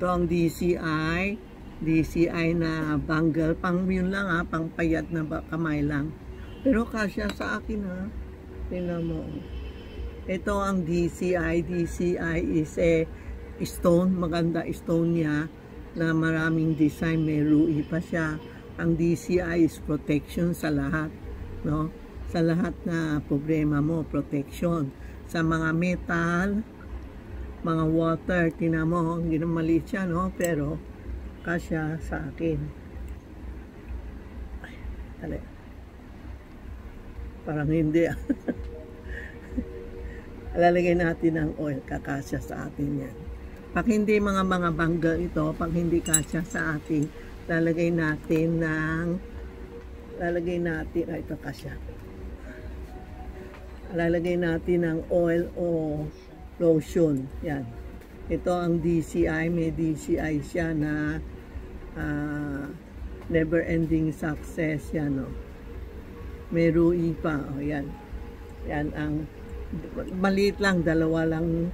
Ito ang DCI. DCI na bangle. Pang yun lang ha. Pang payat na kamay lang. Pero kasya sa akin ha. Tingnan mo. Ito ang DCI. DCI is a stone. Maganda stone niya. Na maraming design. May rui pa siya. Ang DCI is protection sa lahat. No? Sa lahat na problema mo. Protection. Sa mga metal. Mga water. Tingnan mo. Hindi na maliit siya. No? Pero kasya sa akin. Ay, tali. Parang hindi. Lalagay natin ng oil. Kakasya sa atin yan. Pag hindi mga bangle ito, pag hindi kasya sa atin, lalagay natin ito kasya. Lalagay natin ng oil o lotion. Yan. Ito ang DCI. May DCI siya na never ending success. Yan o. May rui pa. O yan. Yan ang maliit lang. Dalawa lang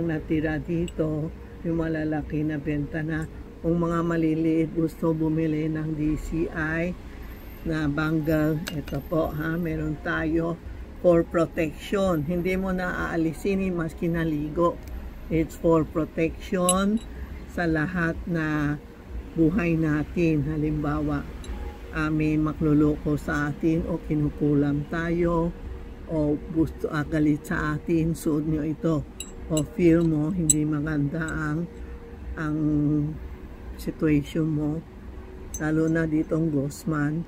natira dito. Yung malalaki na benta na. Kung mga maliliit gusto bumili ng DCI na bangle. Ito po ha. Meron tayo for protection. Hindi mo na aalisin maski naligo. It's for protection sa lahat na buhay natin. Halimbawa, may makluloko sa atin o kinukulam tayo o gusto galit sa atin, suot nyo ito. O feel mo, hindi maganda ang situation mo. Lalo na ditong Ghostman.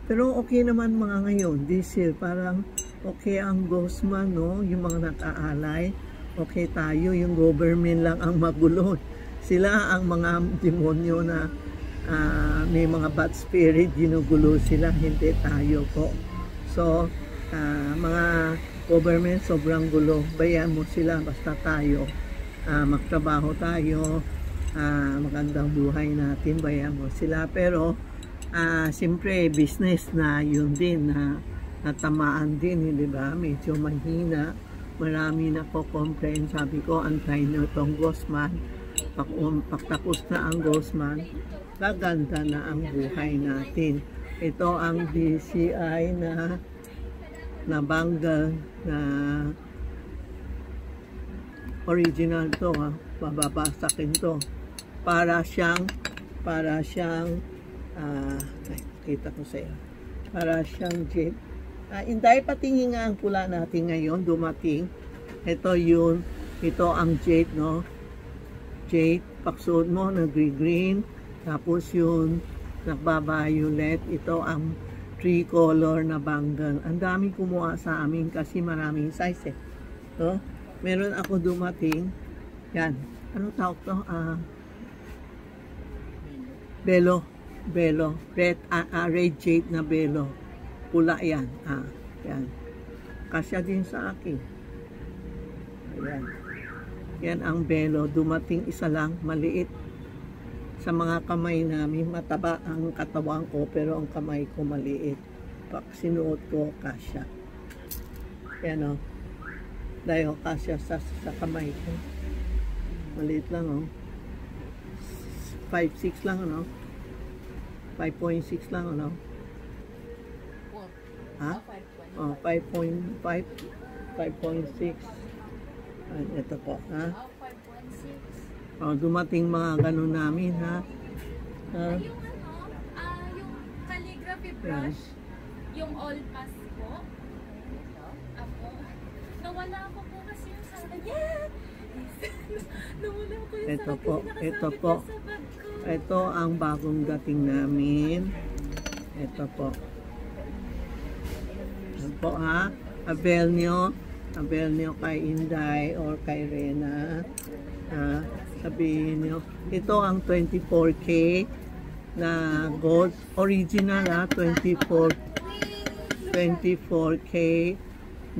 Pero okay naman mga ngayon. This year, parang okay ang Ghostman, no? Yung mga nag-aalay. Okay tayo, yung government lang ang magulo. Sila ang mga demonyo na may mga bad spirit, ginugulo sila, hindi tayo po. So, mga government sobrang gulo. Bayan mo sila, basta tayo. Magtrabaho tayo, magandang buhay natin, bayan mo sila. Pero, siyempre, business na yun din, natamaan din, di ba? Medyo mahina. Marami na po complain. Sabi ko, antay nyo itong Ghostman. Pagtapos na ang Ghostman, gaganda na ang buhay natin. Ito ang DCI na bangle na original to ha. Bababasakin to. Para siyang kita ko sa iyo. Para siyang jade. Inday, patingin nga ang pula natin ngayon, dumating. Ito yun, ito ang jade, no? Jade, paksuot mo, nag-green, tapos yun, nagba-violet. Ito ang 3-color na bangle. Ang daming kumuha sa amin kasi maraming size eh. No? Meron ako dumating, yan, ano tawag to? Belo, red jade na belo. Pula yan. Yan. Kasya din sa akin. Ayan. Yan ang belo. Dumating isa lang. Maliit. Sa mga kamay namin, mataba ang katawan ko, pero ang kamay ko maliit. Pag sinuot ko, kasya. Yan o. Dahil kasya sa kamay ko. Maliit lang o. 5'6" lang ano. 5.6 lang ano. Ha? Oh, 5.5, 5.6. Ito po, ha? 5.6. Oh, dumating mga ganun namin, ha? Yung yung calligraphy brush, yung all pass po. Ako. Nawala ako po kasi yung sa akin. Yeah! Nawala ko yung ito po, ito po. Ito ang bagong dating namin. Ito po. Po ha, avail nyo kay Inday or kay Rena, sabihin nyo, ito ang 24K na gold, original ha, 24K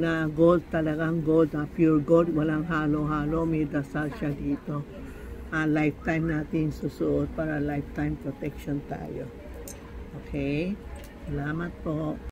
na gold, talagang gold, pure gold, walang halo-halo, may dasal siya dito. Lifetime natin susuot para lifetime protection tayo. Okay, salamat po.